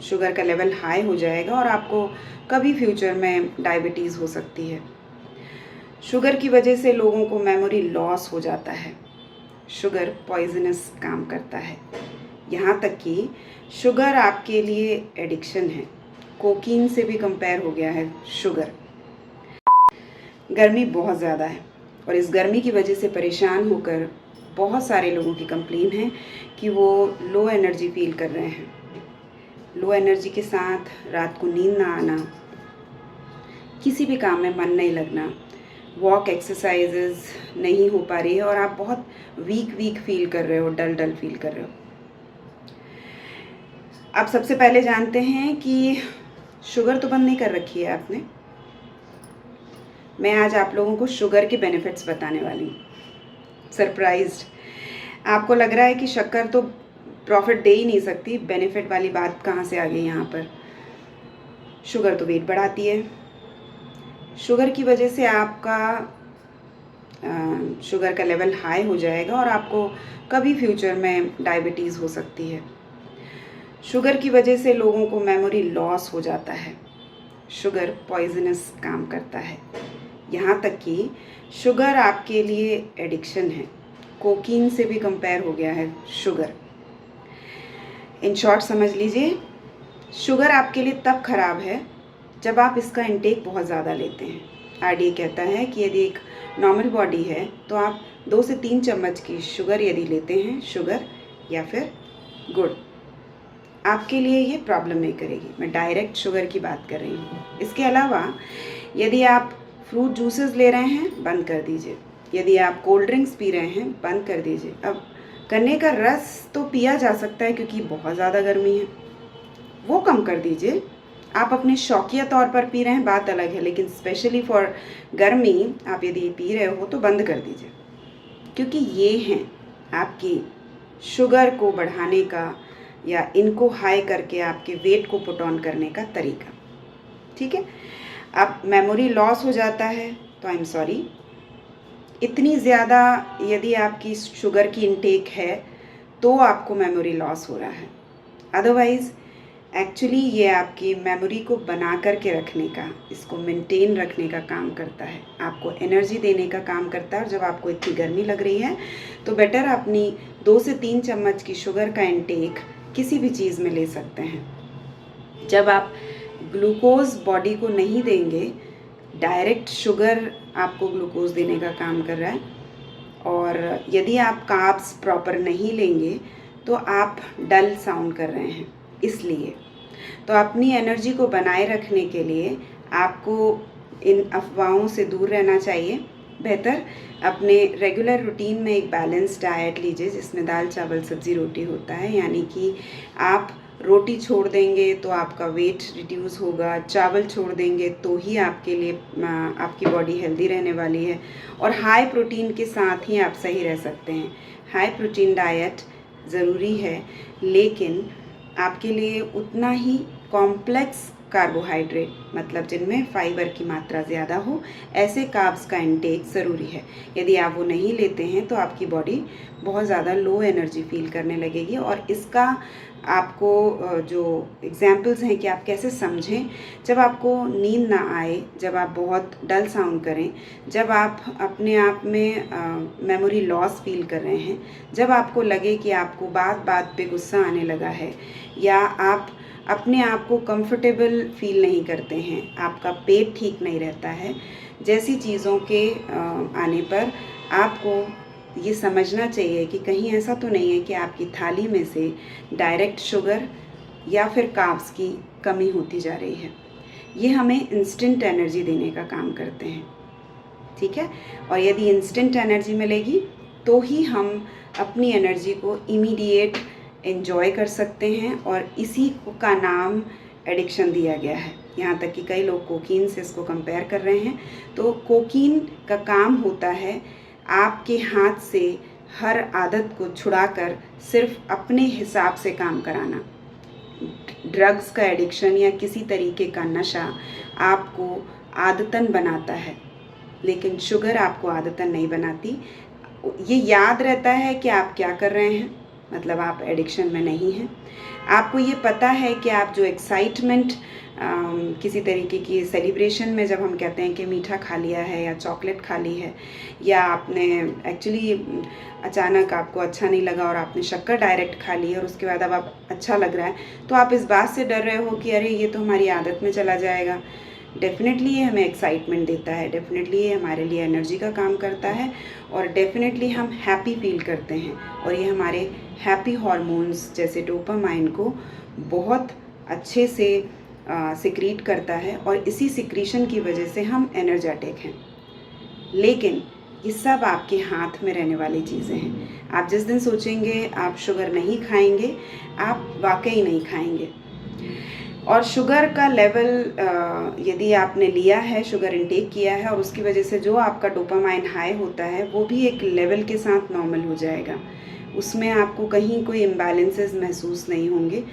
Sugar का level high हो जाएगा और आपको कभी फ्यूचर में डायबिटीज़ हो सकती है। शुगर की वजह से लोगों को मेमोरी लॉस हो जाता है। शुगर पॉइजनस काम करता है। यहाँ तक कि शुगर आपके लिए एडिक्शन है। कोकीन से भी कंपेयर हो गया है शुगर। गर्मी बहुत ज़्यादा है और इस गर्मी की वजह से परेशान होकर बहुत सारे लोगों की कंप्लेन है कि वो लो एनर्जी फील कर रहे हैं। लो एनर्जी के साथ रात को नींद ना आना, किसी भी काम में मन नहीं लगना, वॉक एक्सरसाइजेज नहीं हो पा रही है और आप बहुत वीक फील कर रहे हो, डल फील कर रहे हो। आप सबसे पहले जानते हैं कि शुगर तो बंद नहीं कर रखी है आपने। मैं आज आप लोगों को शुगर के बेनिफिट्स बताने वाली हूँ। सरप्राइज्ड। आपको लग रहा है कि शक्कर तो प्रॉफिट दे ही नहीं सकती, बेनिफिट वाली बात कहाँ से आ गई यहाँ पर। शुगर तो वेट बढ़ाती है। शुगर की वजह से आपका शुगर का लेवल हाई हो जाएगा और आपको कभी फ्यूचर में डायबिटीज़ हो सकती है। शुगर की वजह से लोगों को मेमोरी लॉस हो जाता है। शुगर पॉइजनस काम करता है। यहाँ तक कि शुगर आपके लिए एडिक्शन है। कोकीन से भी कंपेयर हो गया है शुगर। इन शॉर्ट समझ लीजिए, शुगर आपके लिए तब खराब है जब आप इसका इंटेक बहुत ज़्यादा लेते हैं। आरडीए कहता है कि यदि एक नॉर्मल बॉडी है तो आप 2 से 3 चम्मच की शुगर यदि लेते हैं, शुगर या फिर गुड़, आपके लिए ये प्रॉब्लम नहीं करेगी। मैं डायरेक्ट शुगर की बात कर रही हूँ। इसके अलावा यदि आप फ्रूट जूसेस ले रहे हैं, बंद कर दीजिए। यदि आप कोल्ड ड्रिंक्स पी रहे हैं, बंद कर दीजिए। अब गन्ने का रस तो पिया जा सकता है क्योंकि बहुत ज़्यादा गर्मी है, वो कम कर दीजिए। आप अपने शौकिया तौर पर पी रहे हैं, बात अलग है, लेकिन स्पेशली फॉर गर्मी आप यदि पी रहे हो तो बंद कर दीजिए, क्योंकि ये हैं आपकी शुगर को बढ़ाने का या इनको हाई करके आपके वेट को पुट ऑन करने का तरीका। ठीक है। अब मेमोरी लॉस हो जाता है तो आई एम सॉरी, इतनी ज़्यादा यदि आपकी शुगर की इनटेक है तो आपको मेमोरी लॉस हो रहा है। अदरवाइज़ एक्चुअली ये आपकी मेमोरी को बना करके रखने का, इसको मेंटेन रखने का काम करता है, आपको एनर्जी देने का काम करता है। और जब आपको इतनी गर्मी लग रही है तो बेटर अपनी 2 से 3 चम्मच की शुगर का इंटेक किसी भी चीज़ में ले सकते हैं। जब आप ग्लूकोज बॉडी को नहीं देंगे, डायरेक्ट शुगर आपको ग्लूकोज देने का काम कर रहा है। और यदि आप कार्ब्स प्रॉपर नहीं लेंगे तो आप डल साउंड कर रहे हैं। इसलिए तो अपनी एनर्जी को बनाए रखने के लिए आपको इन अफवाहों से दूर रहना चाहिए। बेहतर अपने रेगुलर रूटीन में एक बैलेंस डाइट लीजिए जिसमें दाल चावल सब्जी रोटी होता है। यानी कि आप रोटी छोड़ देंगे तो आपका वेट रिड्यूस होगा, चावल छोड़ देंगे तो ही आपके लिए आपकी बॉडी हेल्दी रहने वाली है। और हाई प्रोटीन के साथ ही आप सही रह सकते हैं। हाई प्रोटीन डाइट ज़रूरी है, लेकिन आपके लिए उतना ही कॉम्प्लेक्स कार्बोहाइड्रेट, मतलब जिनमें फाइबर की मात्रा ज़्यादा हो, ऐसे कार्ब्स का इंटेक ज़रूरी है। यदि आप वो नहीं लेते हैं तो आपकी बॉडी बहुत ज़्यादा लो एनर्जी फील करने लगेगी। और इसका आपको जो एग्जाम्पल्स हैं कि आप कैसे समझें, जब आपको नींद ना आए, जब आप बहुत डल साउंड करें, जब आप अपने आप में मेमोरी लॉस फील कर रहे हैं, जब आपको लगे कि आपको बात बात पे गुस्सा आने लगा है, या आप अपने आप को कंफर्टेबल फील नहीं करते हैं, आपका पेट ठीक नहीं रहता है, जैसी चीज़ों के आने पर आपको ये समझना चाहिए कि कहीं ऐसा तो नहीं है कि आपकी थाली में से डायरेक्ट शुगर या फिर कार्ब्स की कमी होती जा रही है। ये हमें इंस्टेंट एनर्जी देने का काम करते हैं। ठीक है। और यदि इंस्टेंट एनर्जी मिलेगी तो ही हम अपनी एनर्जी को इमीडिएट एंजॉय कर सकते हैं। और इसी का नाम एडिक्शन दिया गया है। यहाँ तक कि कई लोग कोकीन से इसको कंपेयर कर रहे हैं। तो कोकीन का काम होता है आपके हाथ से हर आदत को छुड़ाकर सिर्फ अपने हिसाब से काम कराना। ड्रग्स का एडिक्शन या किसी तरीके का नशा आपको आदतन बनाता है, लेकिन शुगर आपको आदतन नहीं बनाती। ये याद रहता है कि आप क्या कर रहे हैं, मतलब आप एडिक्शन में नहीं हैं। आपको ये पता है कि आप जो एक्साइटमेंट किसी तरीके की सेलिब्रेशन में जब हम कहते हैं कि मीठा खा लिया है या चॉकलेट खा ली है, या आपने एक्चुअली अचानक आपको अच्छा नहीं लगा और आपने शक्कर डायरेक्ट खा ली और उसके बाद अब आप अच्छा लग रहा है, तो आप इस बात से डर रहे हो कि अरे ये तो हमारी आदत में चला जाएगा। डेफ़िनेटली ये हमें एक्साइटमेंट देता है, डेफ़िनेटली ये हमारे लिए एनर्जी का काम करता है और डेफ़िनेटली हम हैप्पी फील करते हैं और ये हमारे हैप्पी हार्मोन्स जैसे डोपामाइन को बहुत अच्छे से सिक्रीट करता है और इसी सिक्रीशन की वजह से हम एनर्जेटिक हैं। लेकिन ये सब आपके हाथ में रहने वाली चीज़ें हैं। आप जिस दिन सोचेंगे आप शुगर नहीं खाएंगे, आप वाकई नहीं खाएंगे। और शुगर का लेवल यदि आपने लिया है, शुगर इनटेक किया है और उसकी वजह से जो आपका डोपामाइन हाई होता है वो भी एक लेवल के साथ नॉर्मल हो जाएगा। उसमें आपको कहीं कोई इम्बैलेंसेस महसूस नहीं होंगे।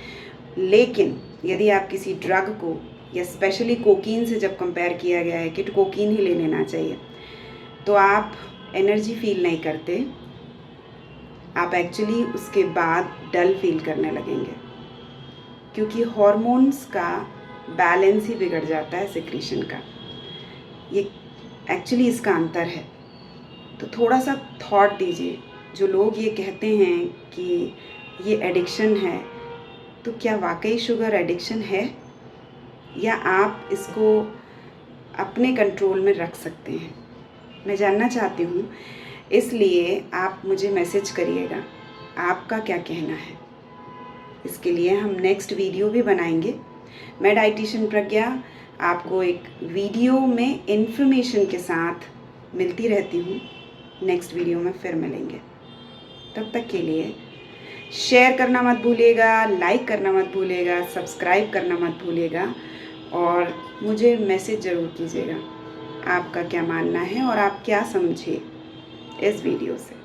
लेकिन यदि आप किसी ड्रग को, या स्पेशली कोकीन से जब कंपेयर किया गया है कि कोकीन ही ले लेना चाहिए, तो आप एनर्जी फील नहीं करते, आप एक्चुअली उसके बाद डल फील करने लगेंगे, क्योंकि हार्मोन्स का बैलेंस ही बिगड़ जाता है सिक्रीशन का। ये एक्चुअली इसका अंतर है। तो थोड़ा सा थॉट दीजिए। जो लोग ये कहते हैं कि ये एडिक्शन है, तो क्या वाकई शुगर एडिक्शन है, या आप इसको अपने कंट्रोल में रख सकते हैं? मैं जानना चाहती हूँ, इसलिए आप मुझे मैसेज करिएगा आपका क्या कहना है। इसके लिए हम नेक्स्ट वीडियो भी बनाएंगे। मैं डाइटिशियन प्रज्ञा आपको एक वीडियो में इन्फॉर्मेशन के साथ मिलती रहती हूँ। नेक्स्ट वीडियो में फिर मिलेंगे। तब तक के लिए शेयर करना मत भूलिएगा, लाइक करना मत भूलिएगा, सब्सक्राइब करना मत भूलिएगा और मुझे मैसेज ज़रूर कीजिएगा आपका क्या मानना है और आप क्या समझे इस वीडियो से।